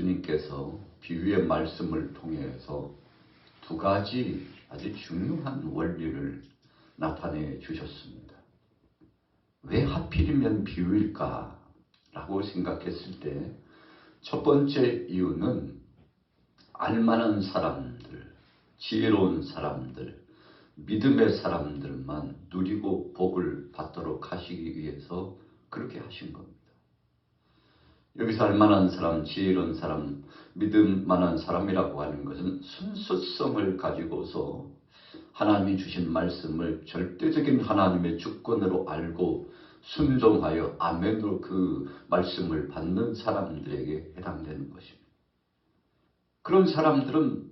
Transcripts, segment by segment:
예수님께서 비유의 말씀을 통해서 두 가지 아주 중요한 원리를 나타내 주셨습니다. 왜 하필이면 비유일까? 라고 생각했을 때 첫 번째 이유는 알만한 사람들, 지혜로운 사람들, 믿음의 사람들만 누리고 복을 받도록 하시기 위해서 그렇게 하신 겁니다. 여기서 알만한 사람, 지혜로운 사람, 믿음만한 사람이라고 하는 것은 순수성을 가지고서 하나님이 주신 말씀을 절대적인 하나님의 주권으로 알고 순종하여 아멘으로 그 말씀을 받는 사람들에게 해당되는 것입니다. 그런 사람들은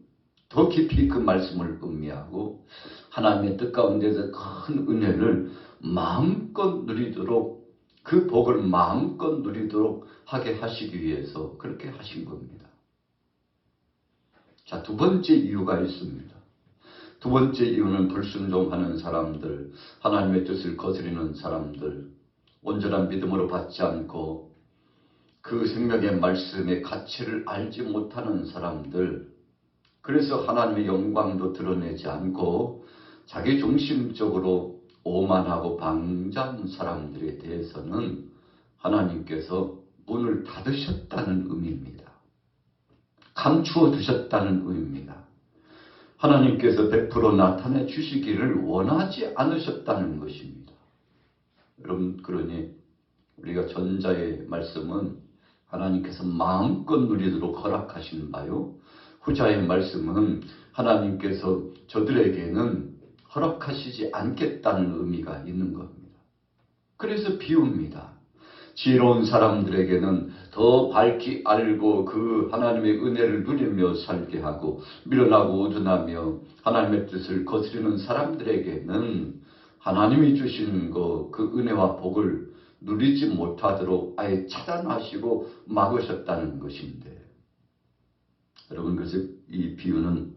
더 깊이 그 말씀을 음미하고 하나님의 뜻 가운데서 큰 은혜를 마음껏 누리도록, 그 복을 마음껏 누리도록 하게 하시기 위해서 그렇게 하신 겁니다. 자, 두 번째 이유가 있습니다. 두 번째 이유는 불순종하는 사람들, 하나님의 뜻을 거스리는 사람들, 온전한 믿음으로 받지 않고 그 생명의 말씀의 가치를 알지 못하는 사람들, 그래서 하나님의 영광도 드러내지 않고 자기 중심적으로 오만하고 방자한 사람들에 대해서는 하나님께서 문을 닫으셨다는 의미입니다. 감추어 두셨다는 의미입니다. 하나님께서 100% 나타내 주시기를 원하지 않으셨다는 것입니다. 여러분, 그러니 우리가 전자의 말씀은 하나님께서 마음껏 누리도록 허락하신 바요, 후자의 말씀은 하나님께서 저들에게는 허락하시지 않겠다는 의미가 있는 겁니다. 그래서 비유입니다. 지혜로운 사람들에게는 더 밝히 알고 그 하나님의 은혜를 누리며 살게 하고, 미련하고 우둔하며 하나님의 뜻을 거스리는 사람들에게는 하나님이 주시는 그 은혜와 복을 누리지 못하도록 아예 차단하시고 막으셨다는 것인데, 여러분, 그래서 이 비유는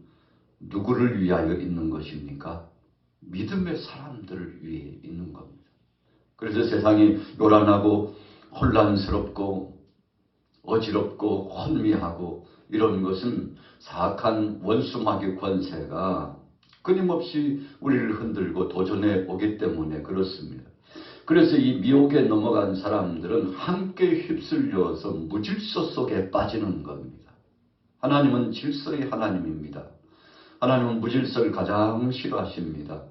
누구를 위하여 있는 것입니까? 믿음의 사람들을 위해 있는 겁니다. 그래서 세상이 요란하고 혼란스럽고 어지럽고 혼미하고 이런 것은 사악한 원수마귀 권세가 끊임없이 우리를 흔들고 도전해 오기 때문에 그렇습니다. 그래서 이 미혹에 넘어간 사람들은 함께 휩쓸려서 무질서 속에 빠지는 겁니다. 하나님은 질서의 하나님입니다. 하나님은 무질서를 가장 싫어하십니다.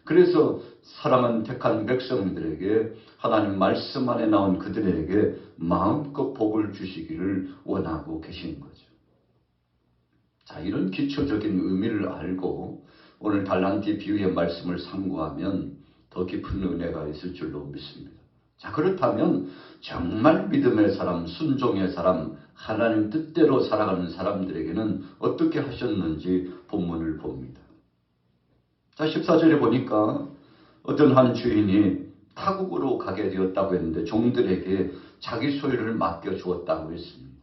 그래서 사랑은 택한 백성들에게, 하나님 말씀 안에 나온 그들에게 마음껏 복을 주시기를 원하고 계신 거죠. 자, 이런 기초적인 의미를 알고 오늘 달란트 비유의 말씀을 상고하면 더 깊은 은혜가 있을 줄로 믿습니다. 자, 그렇다면 정말 믿음의 사람, 순종의 사람, 하나님 뜻대로 살아가는 사람들에게는 어떻게 하셨는지 본문을 봅니다. 자, 14절에 보니까 어떤 한 주인이 타국으로 가게 되었다고 했는데 종들에게 자기 소유를 맡겨주었다고 했습니다.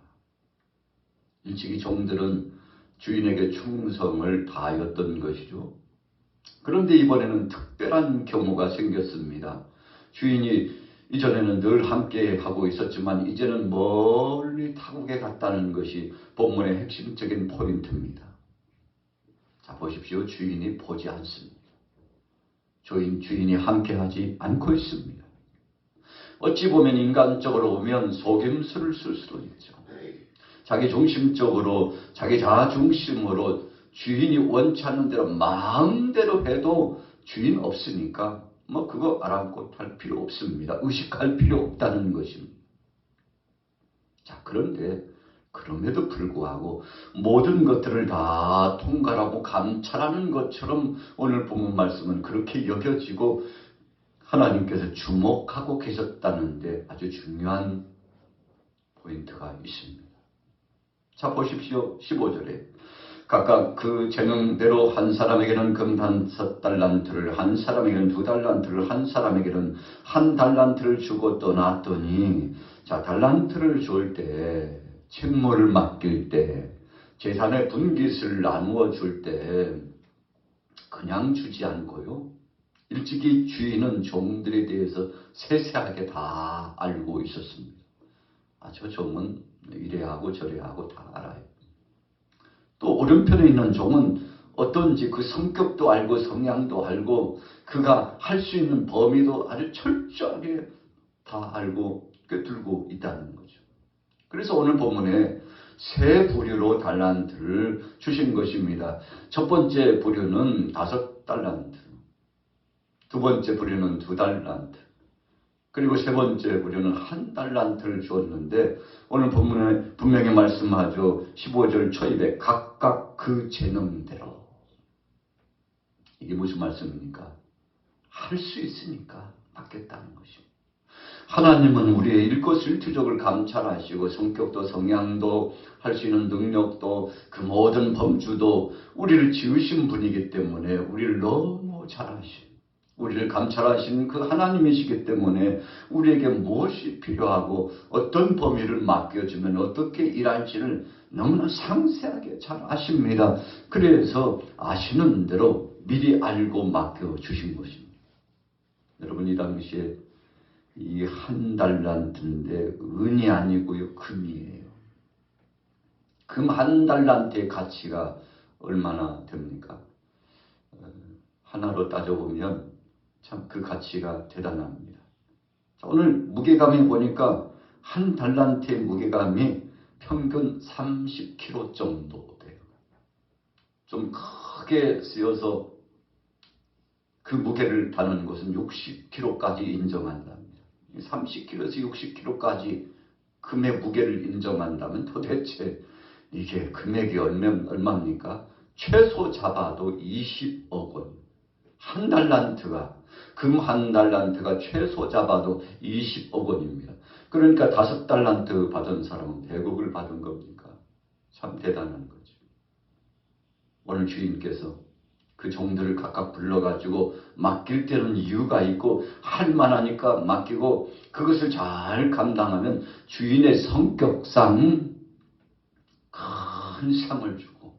일찍이 종들은 주인에게 충성을 다하였던 것이죠. 그런데 이번에는 특별한 경우가 생겼습니다. 주인이 이전에는 늘 함께 하고 있었지만 이제는 멀리 타국에 갔다는 것이 본문의 핵심적인 포인트입니다. 자, 보십시오. 주인이 보지 않습니다. 주인이 함께하지 않고 있습니다. 어찌 보면 인간적으로 보면 속임수를 쓸 수도 있죠. 자기 중심적으로, 자기 자아 중심으로 주인이 원치 않는 대로 마음대로 해도 주인 없으니까 그거 아랑곳할 필요 없습니다. 의식할 필요 없다는 것입니다. 자, 그런데 그럼에도 불구하고 모든 것들을 다 통괄하고 감찰하는 것처럼 오늘 본문 말씀은 그렇게 여겨지고 하나님께서 주목하고 계셨다는데 아주 중요한 포인트가 있습니다. 자, 보십시오. 15절에 각각 그 재능대로 한 사람에게는 금 5달란트를, 한 사람에게는 2달란트를, 한 사람에게는 1달란트를 주고 떠났더니, 자, 달란트를 줄 때, 책무를 맡길 때, 재산의 분깃을 나누어 줄 때 그냥 주지 않고요, 일찍이 주인은 종들에 대해서 세세하게 다 알고 있었습니다. 저 종은 이래야 하고 저래야 하고 다 알아요. 또 오른편에 있는 종은 어떤지 그 성격도 알고 성향도 알고 그가 할 수 있는 범위도 아주 철저하게 다 알고 꿰뚫고 있다는 거죠. 그래서 오늘 본문에 세 부류로 달란트를 주신 것입니다. 첫 번째 부류는 5달란트, 두 번째 부류는 2달란트, 그리고 세 번째 부류는 1달란트를 주었는데 오늘 본문에 분명히 말씀하죠. 15절 초입에 각각 그 재능대로. 이게 무슨 말씀입니까? 할 수 있으니까 받겠다는 것입니다. 하나님은 우리의 일거수일투족을 감찰하시고 성격도 성향도 할 수 있는 능력도 그 모든 범주도 우리를 지으신 분이기 때문에 우리를 너무 잘 아시고 우리를 감찰하시는 그 하나님이시기 때문에 우리에게 무엇이 필요하고 어떤 범위를 맡겨주면 어떻게 일할지를 너무나 상세하게 잘 아십니다. 그래서 아시는 대로 미리 알고 맡겨주신 것입니다. 여러분 이 당시에 이 1달란트인데 은이 아니고요 금이에요. 금 1달란트의 가치가 얼마나 됩니까? 하나로 따져보면 참 그 가치가 대단합니다. 자, 오늘 무게감이 보니까 1달란트의 무게감이 평균 30kg 정도 돼요. 좀 크게 쓰여서 그 무게를 다루는 것은 60kg까지 인정한답니다. 30kg에서 60kg까지 금의 무게를 인정한다면 도대체 이게 금액이 얼마입니까? 최소 잡아도 20억 원. 1달란트가 금 1달란트가 최소 잡아도 20억 원입니다. 그러니까 5달란트 받은 사람은 100억을 받은 겁니까? 참 대단한 거죠. 오늘 주인께서 그 종들을 각각 불러가지고 맡길 때는 이유가 있고 할 만하니까 맡기고 그것을 잘 감당하면 주인의 성격상 큰 상을 주고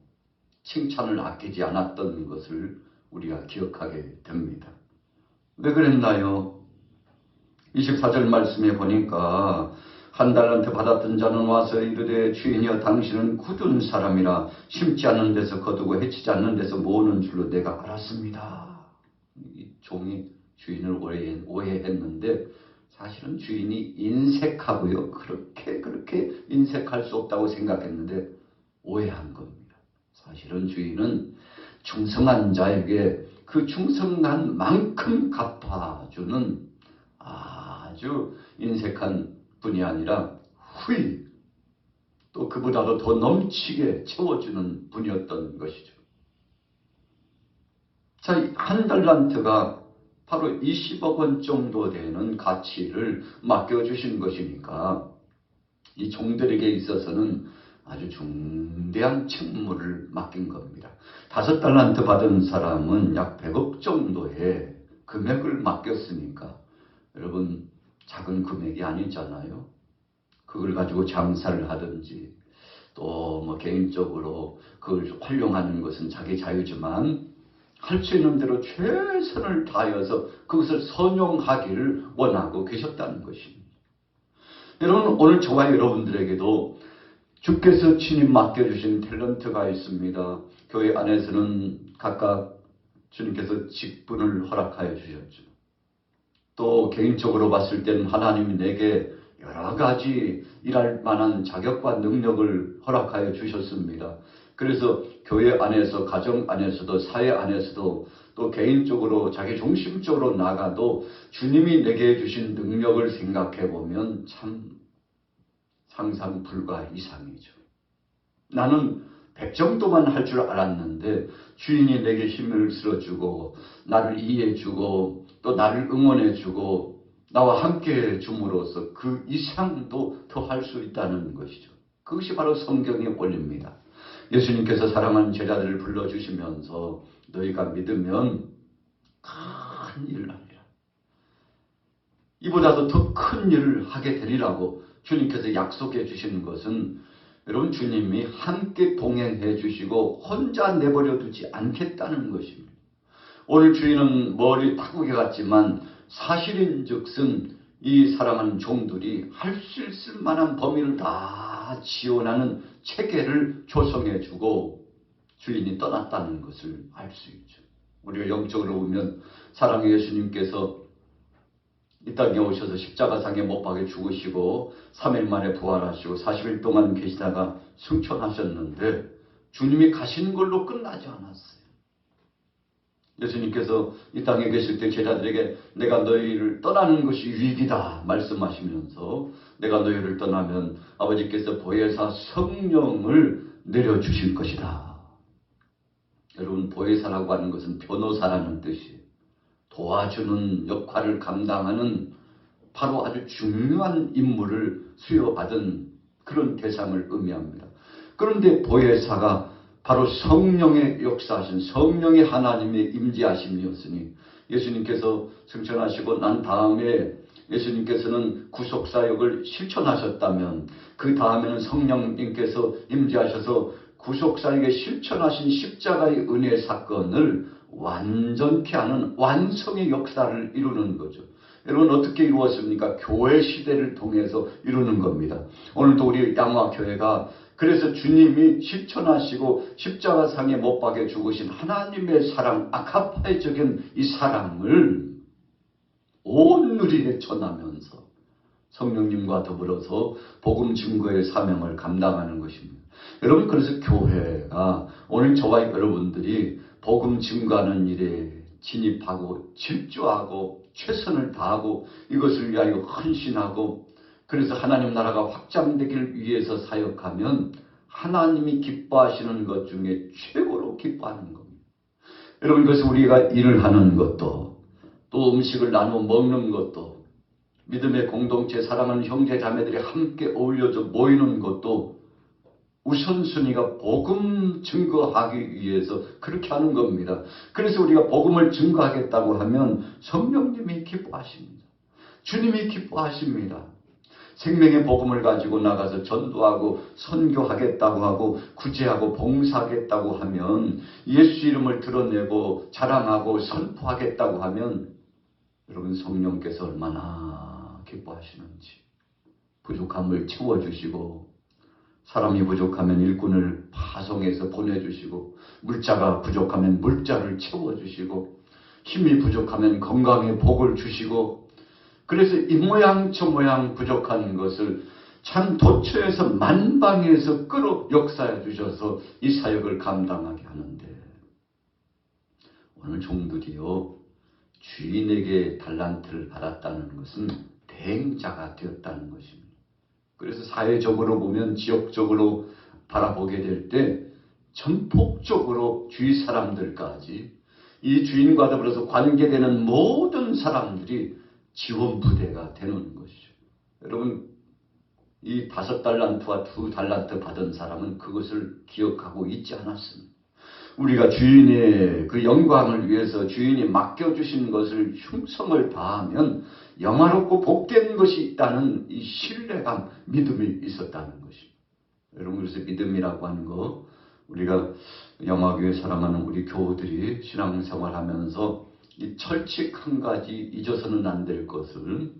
칭찬을 아끼지 않았던 것을 우리가 기억하게 됩니다. 왜 그랬나요? 24절 말씀에 보니까 1달란트 받았던 자는 와서 이르되 주인이여 당신은 굳은 사람이라 심지 않는 데서 거두고 해치지 않는 데서 모으는 줄로 내가 알았습니다. 이 종이 주인을 오해했는데 사실은 주인이 인색하고요. 그렇게 인색할 수 없다고 생각했는데 오해한 겁니다. 사실은 주인은 충성한 자에게 그 충성한 만큼 갚아주는 아주 인색한 분이 아니라 후히 또 그보다도 더 넘치게 채워주는 분이었던 것이죠. 자, 1달란트가 바로 20억 원 정도 되는 가치를 맡겨주신 것이니까 이 종들에게 있어서는 아주 중대한 책무를 맡긴 겁니다. 5달란트 받은 사람은 약 100억 정도의 금액을 맡겼으니까 여러분 작은 금액이 아니잖아요. 그걸 가지고 장사를 하든지 또 뭐 개인적으로 그걸 활용하는 것은 자기 자유지만 할 수 있는 대로 최선을 다하여서 그것을 선용하기를 원하고 계셨다는 것입니다. 여러분 오늘 저와 여러분들에게도 주께서 친히 맡겨주신 탤런트가 있습니다. 교회 안에서는 각각 주님께서 직분을 허락하여 주셨죠. 또 개인적으로 봤을 때는 하나님이 내게 여러 가지 일할 만한 자격과 능력을 허락하여 주셨습니다. 그래서 교회 안에서 가정 안에서도 사회 안에서도 또 개인적으로 자기 중심적으로 나가도 주님이 내게 주신 능력을 생각해 보면 참 상상 불가 이상이죠. 나는 100 정도만 할 줄 알았는데 주인이 내게 힘을 실어주고 나를 이해해주고 또 나를 응원해주고 나와 함께 줌으로써 그 이상도 더 할 수 있다는 것이죠. 그것이 바로 성경의 원리입니다. 예수님께서 사랑하는 제자들을 불러주시면서 너희가 믿으면 큰 일을 하리라. 이보다도 더 큰 일을 하게 되리라고 주님께서 약속해 주시는 것은 여러분 주님이 함께 동행해 주시고 혼자 내버려 두지 않겠다는 것입니다. 오늘 주인은 머리 타국에 갔지만 사실인즉슨 이 사랑하는 종들이 할 수 있을 만한 범위를 다 다 지원하는 체계를 조성해주고 주인이 떠났다는 것을 알 수 있죠. 우리가 영적으로 보면 사랑의 예수님께서 이 땅에 오셔서 십자가상에 못 박혀 죽으시고 3일 만에 부활하시고 40일 동안 계시다가 승천하셨는데 주님이 가시는 걸로 끝나지 않았어요. 예수님께서 이 땅에 계실 때 제자들에게 내가 너희를 떠나는 것이 위기다 말씀하시면서 내가 너희를 떠나면 아버지께서 보혜사 성령을 내려주실 것이다. 여러분, 보혜사라고 하는 것은 변호사라는 뜻이에요. 도와주는 역할을 감당하는 바로 아주 중요한 임무를 수여받은 그런 대상을 의미합니다. 그런데 보혜사가 바로 성령의 역사하신 성령의 하나님의 임재하심이었으니 예수님께서 승천하시고 난 다음에 예수님께서는 구속사역을 실천하셨다면 그 다음에는 성령님께서 임재하셔서 구속사역에 실천하신 십자가의 은혜 사건을 완전케 하는 완성의 역사를 이루는 거죠. 여러분, 어떻게 이루었습니까? 교회 시대를 통해서 이루는 겁니다. 오늘도 우리 양화교회가 그래서 주님이 실천하시고 십자가상에 못 박혀 죽으신 하나님의 사랑, 아카파이적인 이 사랑을 온 누리에 전하면서 성령님과 더불어서 복음 증거의 사명을 감당하는 것입니다. 여러분, 그래서 교회가 오늘 저와 여러분들이 복음 증거하는 일에 진입하고 질주하고 최선을 다하고 이것을 위하여 헌신하고 그래서 하나님 나라가 확장되기를 위해서 사역하면 하나님이 기뻐하시는 것 중에 최고로 기뻐하는 겁니다. 여러분, 그래서 우리가 일을 하는 것도 또 음식을 나누어 먹는 것도 믿음의 공동체 사랑하는 형제 자매들이 함께 어울려져 모이는 것도 우선순위가 복음 증거하기 위해서 그렇게 하는 겁니다. 그래서 우리가 복음을 증거하겠다고 하면 성령님이 기뻐하십니다. 주님이 기뻐하십니다. 생명의 복음을 가지고 나가서 전도하고 선교하겠다고 하고 구제하고 봉사하겠다고 하면 예수 이름을 드러내고 자랑하고 선포하겠다고 하면 여러분, 성령께서 얼마나 기뻐하시는지 부족함을 채워주시고 사람이 부족하면 일꾼을 파송해서 보내주시고 물자가 부족하면 물자를 채워주시고 힘이 부족하면 건강의 복을 주시고 그래서 이 모양 저 모양 부족한 것을 참 도처에서 만방에서 끌어 역사해 주셔서 이 사역을 감당하게 하는데 오늘 종들이요 주인에게 달란트를 받았다는 것은 대행자가 되었다는 것입니다. 그래서 사회적으로 보면 지역적으로 바라보게 될 때 전폭적으로 주위 사람들까지 이 주인과 더불어서 관계되는 모든 사람들이 지원 부대가 되는 것이죠. 여러분, 이 5달란트와 2달란트 받은 사람은 그것을 기억하고 있지 않았습니다. 우리가 주인의 그 영광을 위해서 주인이 맡겨주신 것을 흉성을 다하면 영화롭고 복된 것이 있다는 이 신뢰감, 믿음이 있었다는 것입니다. 여러분, 그래서 믿음이라고 하는 거 우리가 영화교회 사랑하는 우리 교우들이 신앙생활하면서 이 철칙 한 가지 잊어서는 안 될 것을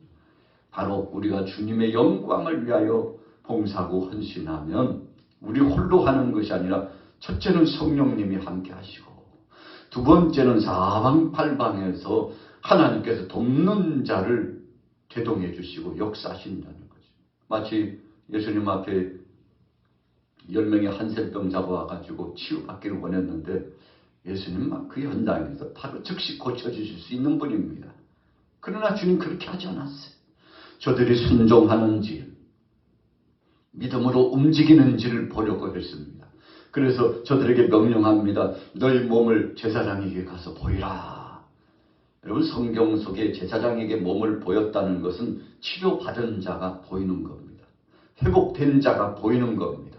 바로 우리가 주님의 영광을 위하여 봉사하고 헌신하면 우리 홀로 하는 것이 아니라 첫째는 성령님이 함께 하시고 두 번째는 사방팔방에서 하나님께서 돕는 자를 대동해 주시고 역사하신다는 거죠. 마치 예수님 앞에 10명의 한센병자가 와가지고 치유받기를 원했는데 예수님만 그 현장에서 바로 즉시 고쳐주실 수 있는 분입니다. 그러나 주님 그렇게 하지 않았어요. 저들이 순종하는지 믿음으로 움직이는지를 보려고 했습니다. 그래서 저들에게 명령합니다. 너희 몸을 제사장에게 가서 보이라. 여러분, 성경 속에 제사장에게 몸을 보였다는 것은 치료받은 자가 보이는 겁니다. 회복된 자가 보이는 겁니다.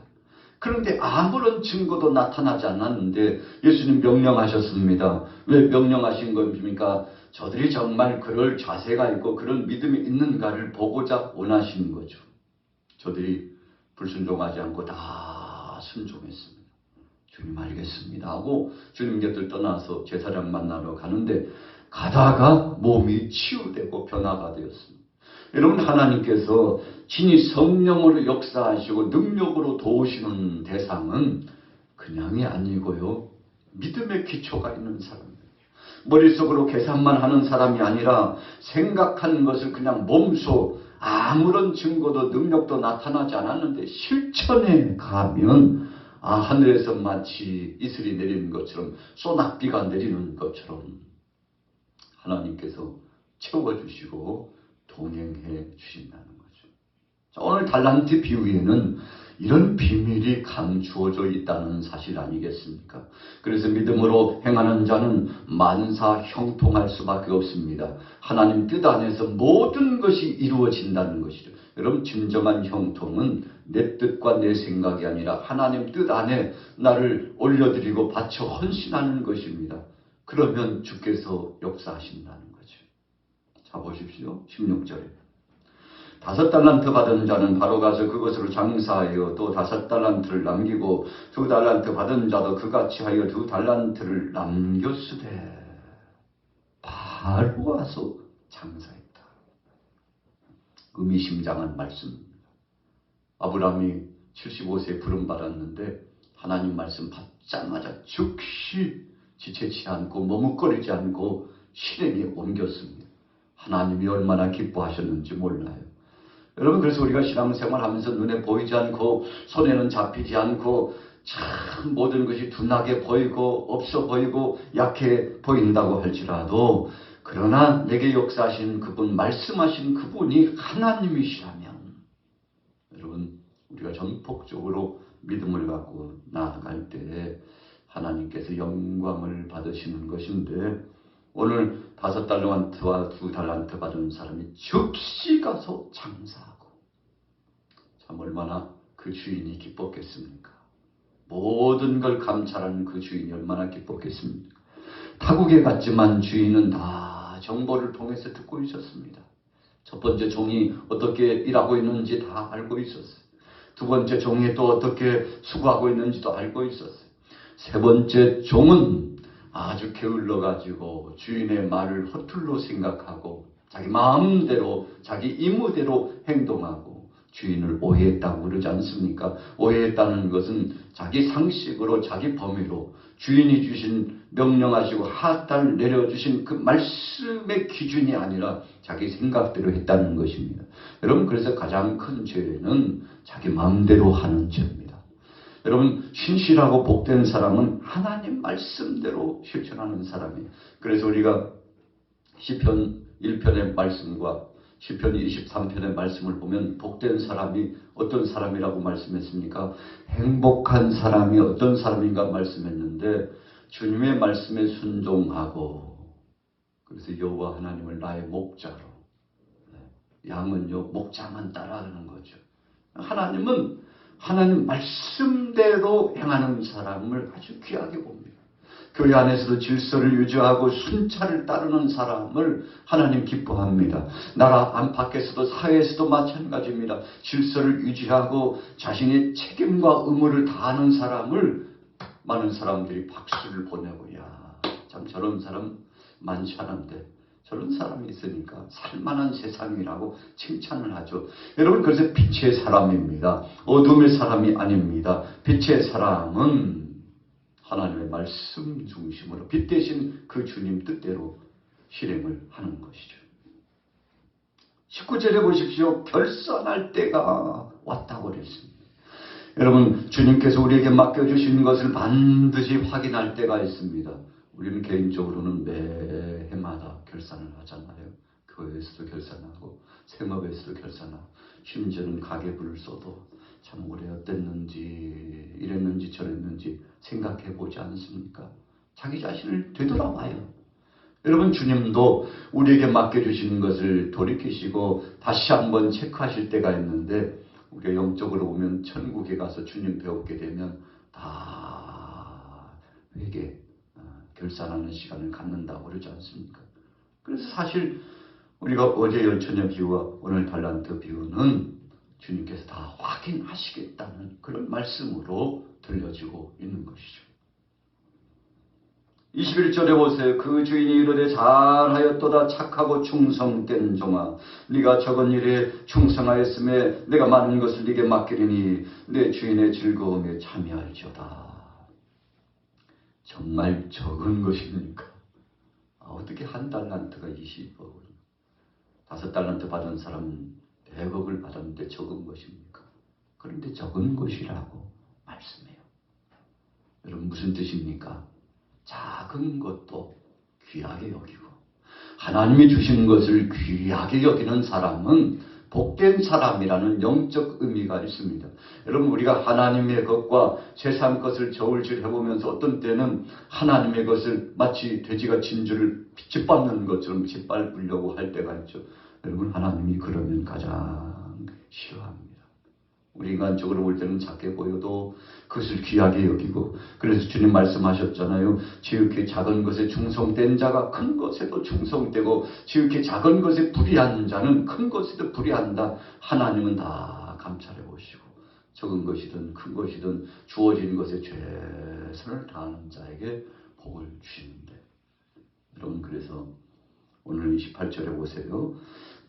그런데 아무런 증거도 나타나지 않았는데 예수님 명령하셨습니다. 왜 명령하신 겁니까? 저들이 정말 그럴 자세가 있고 그런 믿음이 있는가를 보고자 원하시는 거죠. 저들이 불순종하지 않고 다 순종했습니다. 주님 알겠습니다 하고 주님 곁을 떠나서 제사장 만나러 가는데 가다가 몸이 치유되고 변화가 되었습니다. 여러분, 하나님께서 친히 성령으로 역사하시고 능력으로 도우시는 대상은 그냥이 아니고요, 믿음의 기초가 있는 사람입니다. 머릿속으로 계산만 하는 사람이 아니라 생각하는 것을 그냥 몸소 아무런 증거도 능력도 나타나지 않았는데 실천에 가면 하늘에서 마치 이슬이 내리는 것처럼, 소낙비가 내리는 것처럼 하나님께서 채워주시고 동행해 주신다는 거죠. 자, 오늘 달란트 비유에는 이런 비밀이 감추어져 있다는 사실 아니겠습니까? 그래서 믿음으로 행하는 자는 만사 형통할 수밖에 없습니다. 하나님 뜻 안에서 모든 것이 이루어진다는 것이죠. 여러분, 진정한 형통은 내 뜻과 내 생각이 아니라 하나님 뜻 안에 나를 올려드리고 바쳐 헌신하는 것입니다. 그러면 주께서 역사하신다는 거죠. 자, 보십시오. 16절에 5달란트 받은 자는 바로 가서 그것으로 장사하여 또 5달란트를 남기고 2달란트 받은 자도 그같이 하여 2달란트를 남겼으되 바로 와서 장사했다. 의미심장한 말씀입니다. 아브라함이 75세에 부름받았는데 하나님 말씀 받자마자 즉시 지체치 않고 머뭇거리지 않고 실행에 옮겼습니다. 하나님이 얼마나 기뻐하셨는지 몰라요. 여러분, 그래서 우리가 신앙생활하면서 눈에 보이지 않고 손에는 잡히지 않고 참 모든 것이 둔하게 보이고 없어 보이고 약해 보인다고 할지라도, 그러나 내게 역사하신 그분, 말씀하신 그분이 하나님이시라면 여러분, 우리가 전폭적으로 믿음을 갖고 나아갈 때 하나님께서 영광을 받으시는 것인데, 오늘 5달란트와 2달란트 받은 사람이 즉시 가서 장사하고, 참 얼마나 그 주인이 기뻤겠습니까? 모든 걸 감찰하는 그 주인이 얼마나 기뻤겠습니까? 타국에 갔지만 주인은 다 정보를 통해서 듣고 있었습니다. 첫 번째 종이 어떻게 일하고 있는지 다 알고 있었어요. 두 번째 종이 또 어떻게 수고하고 있는지도 알고 있었어요. 세 번째 종은 아주 게을러가지고 주인의 말을 허툴로 생각하고 자기 마음대로 자기 임무대로 행동하고 주인을 오해했다고 그러지 않습니까? 오해했다는 것은 자기 상식으로 자기 범위로 주인이 주신 명령하시고 하달 내려주신 그 말씀의 기준이 아니라 자기 생각대로 했다는 것입니다. 여러분, 그래서 가장 큰 죄는 자기 마음대로 하는 죄입니다. 여러분, 신실하고 복된 사람은 하나님 말씀대로 실천하는 사람이에요. 그래서 우리가 시편 1편의 말씀과 시편 23편의 말씀을 보면 복된 사람이 어떤 사람이라고 말씀했습니까? 행복한 사람이 어떤 사람인가 말씀했는데, 주님의 말씀에 순종하고, 그래서 여호와 하나님을 나의 목자로, 양은요 목자만 따라가는 거죠. 하나님은 하나님 말씀대로 행하는 사람을 아주 귀하게 봅니다. 교회 안에서도 질서를 유지하고 순찰을 따르는 사람을 하나님 기뻐합니다. 나라 안팎에서도 사회에서도 마찬가지입니다. 질서를 유지하고 자신의 책임과 의무를 다하는 사람을 많은 사람들이 박수를 보내고, 야, 참 저런 사람 많지 않은데 저런 사람이 있으니까 살만한 세상이라고 칭찬을 하죠. 여러분, 그래서 빛의 사람입니다. 어둠의 사람이 아닙니다. 빛의 사람은 하나님의 말씀 중심으로 빛 대신 그 주님 뜻대로 실행을 하는 것이죠. 19절에 보십시오. 결산할 때가 왔다고 그랬습니다. 여러분, 주님께서 우리에게 맡겨주신 것을 반드시 확인할 때가 있습니다. 우리는 개인적으로는 매 해마다 결산을 하잖아요. 교회에서도 결산하고 생업에서도 결산하고, 심지어는 가계부를 써도 참 올해 어땠는지 이랬는지 저랬는지 생각해 보지 않습니까? 자기 자신을 되돌아봐요. 여러분, 주님도 우리에게 맡겨주시는 것을 돌이키시고 다시 한번 체크하실 때가 있는데, 우리가 영적으로 보면 천국에 가서 주님 배우게 되면 다 회개, 결산하는 시간을 갖는다고 그러지 않습니까? 그래서 사실 우리가 어제 열처녀 비유와 오늘 달란트 비유는 주님께서 다 확인하시겠다는 그런 말씀으로 들려지고 있는 것이죠. 21절에 보세요. 그 주인이 이르되 잘하였도다 착하고 충성된 종아, 네가 적은 일에 충성하였음에 내가 많은 것을 네게 맡기리니 내 주인의 즐거움에 참여할지어다. 정말 적은 것입니까? 어떻게 한 달란트가 20억을, 5달란트 받은 사람은 100억을 받았는데 적은 것입니까? 그런데 적은 것이라고 말씀해요. 여러분 무슨 뜻입니까? 작은 것도 귀하게 여기고 하나님이 주신 것을 귀하게 여기는 사람은 복된 사람이라는 영적 의미가 있습니다. 여러분 우리가 하나님의 것과 세상 것을 저울질해보면서 어떤 때는 하나님의 것을 마치 돼지가 진주를 짓밟는 것처럼 짓밟으려고 할 때가 있죠. 여러분 하나님이 그러면 가장 싫어합니다. 우리 인간적으로 볼 때는 작게 보여도 그것을 귀하게 여기고, 그래서 주님 말씀하셨잖아요. 지극히 작은 것에 충성된 자가 큰 것에도 충성되고 지극히 작은 것에 불의한 자는 큰 것에도 불의한다. 하나님은 다 감찰해 보시고 적은 것이든 큰 것이든 주어진 것에 최선을 다하는 자에게 복을 주시는데, 여러분 그래서 오늘 28절에 보세요.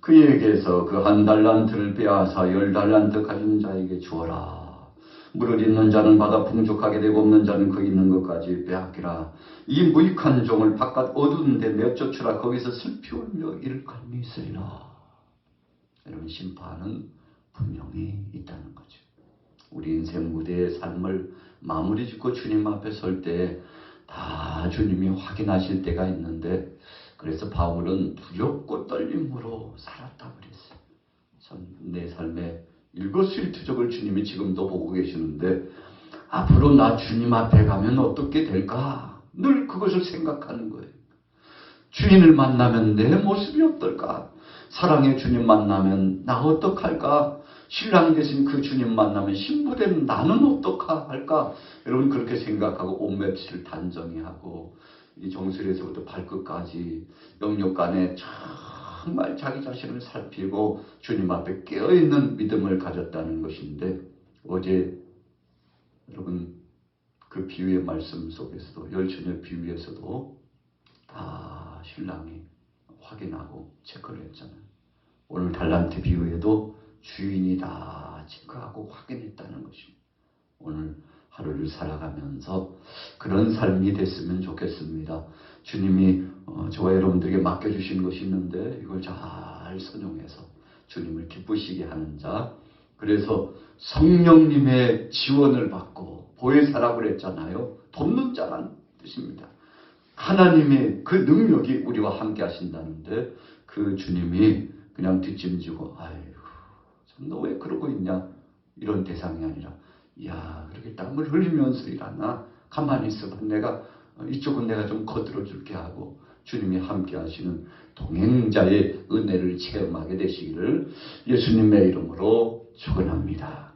그에게서 그 1달란트를 빼앗아 10달란트 가진 자에게 주어라. 무릇 있는 자는 받아 풍족하게 되고 없는 자는 그 있는 것까지 빼앗기라. 이 무익한 종을 바깥 어두운 데 내쫓으라. 거기서 슬피 울며 일감이 있으리라. 여러분 심판은 분명히 있다는 거죠. 우리 인생 무대의 삶을 마무리 짓고 주님 앞에 설 때 다 주님이 확인하실 때가 있는데, 그래서 바울은 두렵고 떨림으로 살았다 그랬어요. 참 내 삶의 일거수일투족을 주님이 지금도 보고 계시는데, 앞으로 나 주님 앞에 가면 어떻게 될까? 늘 그것을 생각하는 거예요. 주인을 만나면 내 모습이 어떨까? 사랑의 주님 만나면 나 어떡할까? 신랑 되신 그 주님 만나면 신부된 나는 어떡하 할까? 여러분 그렇게 생각하고 온몸을 단정히 하고 이 정수리에서부터 발끝까지 영육간에 정말 자기 자신을 살피고 주님 앞에 깨어있는 믿음을 가졌다는 것인데, 어제 여러분 그 비유의 말씀 속에서도, 열처녀 비유에서도 다 신랑이 확인하고 체크를 했잖아요. 오늘 달란트 비유에도 주인이 다 체크하고 확인했다는 것입니다. 오늘 하루를 살아가면서 그런 삶이 됐으면 좋겠습니다. 주님이 저와 여러분들에게 맡겨주신 것이 있는데 이걸 잘 선용해서 주님을 기쁘시게 하는 자, 그래서 성령님의 지원을 받고 보혜사라고 그랬잖아요. 돕는 자란 뜻입니다. 하나님의 그 능력이 우리와 함께 하신다는데, 그 주님이 그냥 뒷짐지고 아이고 너 왜 그러고 있냐 이런 대상이 아니라, 야 그렇게 땀을 흘리면서 일하나? 가만히 있어봐. 내가 이쪽은 내가 좀 거들어 줄게 하고 주님이 함께 하시는 동행자의 은혜를 체험하게 되시기를 예수님의 이름으로 축원합니다.